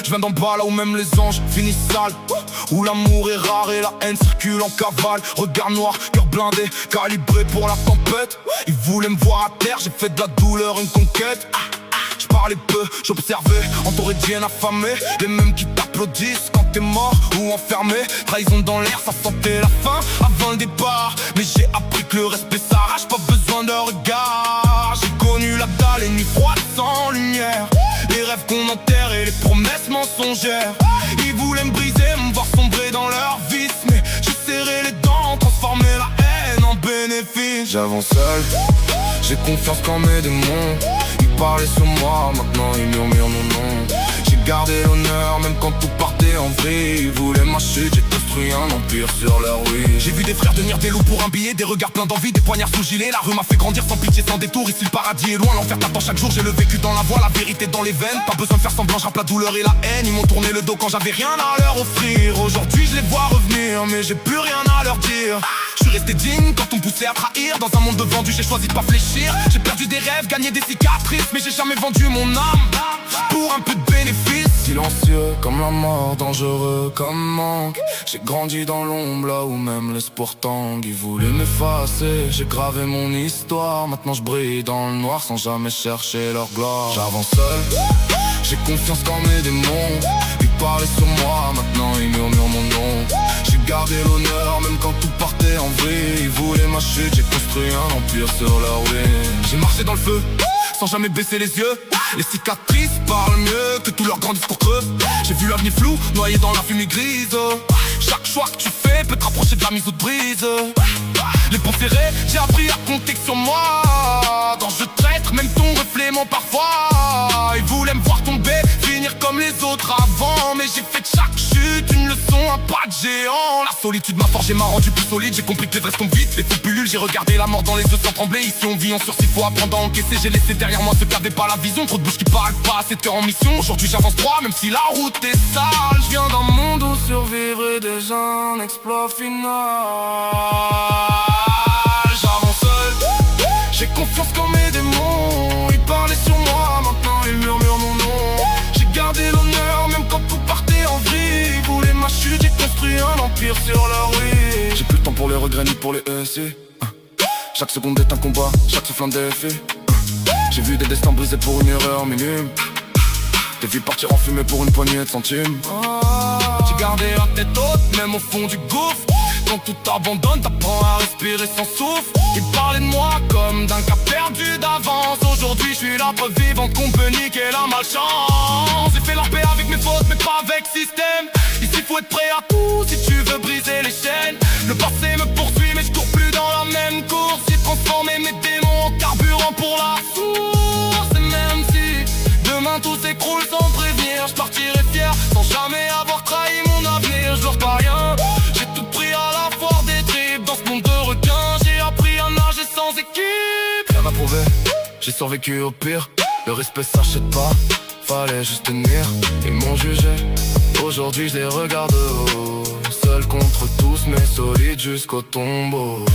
Je viens d'en bas là où même les anges finissent sales, où l'amour est rare et la haine circule en cavale. Regard noir, cœur blindé, calibré pour la tempête. Ils voulaient me voir à terre, j'ai fait de la douleur une conquête. Je parlais peu, j'observais, entouré d'hyènes affamées. Les mêmes qui t'applaudissent quand t'es mort ou enfermé. Trahison dans l'air, ça sentait la fin avant le départ. Mais j'ai appris que le respect s'arrache, pas besoin de regard. J'ai connu la dalle et nuit froide sans lumière, les rêves qu'on enterre et les promesses mensongères. Ils voulaient me briser, me voir sombrer dans leur vice, mais j'ai serré les dents, transformé la haine en bénéfice. J'avance seul, j'ai confiance quand mes démons. Ils parlaient sur moi, maintenant ils murmurent mon nom. J'ai gardé l'honneur même quand tout partait en vrille. Ils voulaient ma chute, j'ai construit un empire sur leur ruine. J'ai vu des frères devenir des loups pour un billet, des regards pleins d'envie, des poignards sous gilet. La rue m'a fait grandir sans pitié, sans détour. Ici le paradis est loin, l'enfer t'attend chaque jour. J'ai le vécu dans la voie, la vérité dans les veines. Pas besoin de faire semblant, j'rappe la douleur et la haine. Ils m'ont tourné le dos quand j'avais rien à leur offrir. Aujourd'hui je les vois revenir, mais j'ai plus rien à leur dire. Je suis resté digne quand on me poussait à trahir. Dans un monde de vendus, j'ai choisi de pas fléchir. J'ai perdu des rêves, gagné des cicatrices, mais j'ai jamais vendu mon âme pour un peu de bénéfice. Silencieux comme la mort, dangereux comme manque. J'ai grandi dans l'ombre là où même l'espoir tangue. Ils voulaient m'effacer, j'ai gravé mon histoire. Maintenant je brille dans le noir sans jamais chercher leur gloire. J'avance seul, j'ai confiance quand mes démons. Ils parlaient sur moi, maintenant ils murmurent mon nom. J'ai gardé l'honneur même quand tout partait en vrille. Ils voulaient ma chute, j'ai construit un empire sur leur ruine. J'ai marché dans le feu sans jamais baisser les yeux. Les cicatrices parlent mieux que tous leurs grands discours creux. J'ai vu l'avenir flou, noyé dans la fumée grise. Chaque choix que tu fais peut te rapprocher de la mise ou de brise. Les pots ferrés, j'ai appris à compter que sur moi. Dans je traître, même ton reflet ment parfois. Ils voulaient me voir tomber, finir comme les autres avant. Mais j'ai fait de chaque chute une leçon, un pas de géant. La solitude m'a forgé, m'a rendu plus solide. J'ai compris que les vrais tombent vite, les faux pullulent. J'ai regardé la mort dans les yeux sans trembler. Ici on vit en sursis, faut apprendre à encaisser. J'ai laissé derrière moi ceux qui avaient pas la vision. Trop de bouches qui parlent, pas assez de cœur en mission. Aujourd'hui j'avance droit, même si la route est sale. Je viens d'un monde où survivre est déjà un exploit final. J'avance seul, j'ai confiance quand mes démons. Ils parlaient sur moi, maintenant ils murmurent mon nom. J'ai gardé l'honneur même quand tout partait en vrille. Ils voulaient ma chute, j'ai construit un empire sur leur rue. J'ai plus le temps pour les regrets ni pour les ESC. Chaque seconde est un combat, chaque souffle un défi. J'ai vu des destins brisés pour une erreur minime. Des vies partir en fumée pour une poignée de centimes. J'ai gardé la tête haute, même au fond du gouffre. Quand tout t'abandonne, t'apprends à respirer sans souffle. Ils parlaient de moi comme d'un cas perdu d'avance. Aujourd'hui je suis la preuve vivante qu'on peut niquer la malchance. J'ai fait la paix avec mes fautes mais pas avec système. Ici faut être prêt à tout si tu veux briser les chaînes. Le passé me poursuit mais je cours plus dans la même course. J'ai transformé mes démons en carburant pour la source. Et même si demain tout s'écroule sans prévenir, je partirai fier sans jamais avoir trahi mon avenir. Je leur pas rien, j'ai tout pris à la foire des tripes. Dans ce monde de requins, j'ai appris à nager sans équipe. Rien à prouver, j'ai survécu au pire. Le respect s'achète pas, fallait juste tenir. Ils m'ont jugé, aujourd'hui je les regarde haut. Seul contre tous mais solide jusqu'au tombeau.